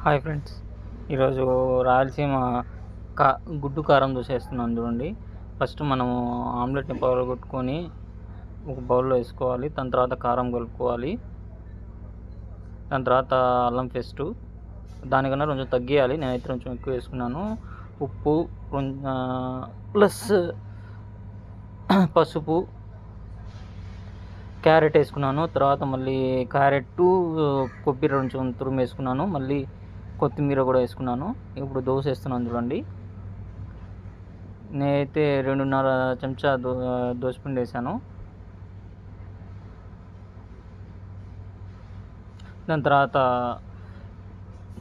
Hi friends, ఈరోజు రాయలసీమ కా గుడ్డు కారం దోశ వేస్తున్నాను చూడండి. ఫస్ట్ మనము ఆమ్లెట్ని పగలగొట్టుకొని ఒక బౌల్లో వేసుకోవాలి. దాని తర్వాత కారం కలుపుకోవాలి. దాని తర్వాత అల్లం పేస్టు దానికన్నా కొంచెం తగ్గియాలి. నేనైతే కొంచెం ఎక్కువ వేసుకున్నాను. ఉప్పు ప్లస్ పసుపు, క్యారెట్ వేసుకున్నాను. తర్వాత మళ్ళీ కొబ్బరి కొంచెం తురుము వేసుకున్నాను. మళ్ళీ కొత్తిమీర కూడా వేసుకున్నాను. ఇప్పుడు దోశ వేస్తున్నాను చూడండి. నేనైతే 2.5 చెంచా దోసపిండి వేసాను. దాని తర్వాత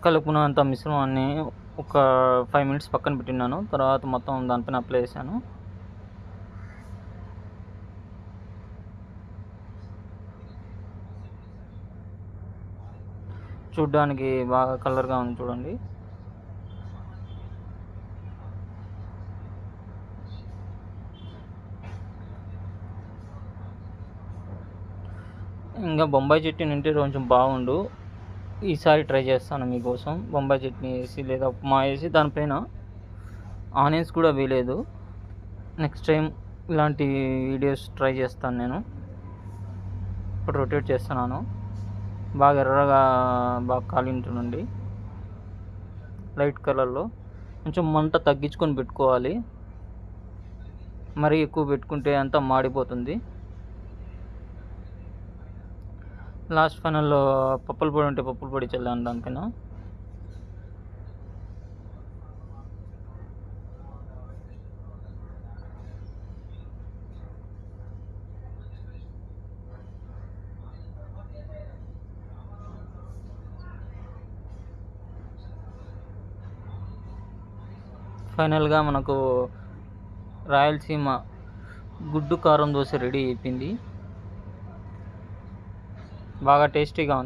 కలుపుకున్నంత మిశ్రమాన్ని ఒక 5 మినిట్స్ పక్కన పెట్టినాను. తర్వాత మొత్తం దానిపైన అప్లై చేశాను. చూడ్డానికి బాగా కలర్గా ఉంది చూడండి. ఇంకా బొంబాయి చట్నీ ఉంటే కొంచెం బాగుండు. ఈసారి ట్రై చేస్తాను మీకోసం. బొంబాయి చట్నీ వేసి లేదా ఉప్మా వేసి దానిపైన ఆనియన్స్ కూడా వేయలేదు. నెక్స్ట్ టైం ఇలాంటి వీడియోస్ ట్రై చేస్తాను నేను. ఇప్పుడు రొటేట్ చేస్తున్నాను. బాగా ఎర్రగా బాగా కాలింటుండండి. లైట్ కలర్లో కొంచెం మంట తగ్గించుకొని పెట్టుకోవాలి. మరీ ఎక్కువ పెట్టుకుంటే అంతా మాడిపోతుంది. లాస్ట్ ఫైనల్లో పప్పుల పొడి ఉంటే పప్పుల పొడి చల్లాను దానిపైన. ఫైనల్గా మనకు రాయలసీమ గుడ్డు కారం దోశ రెడీ అయిపోయింది. బాగా టేస్టీగా ఉంది.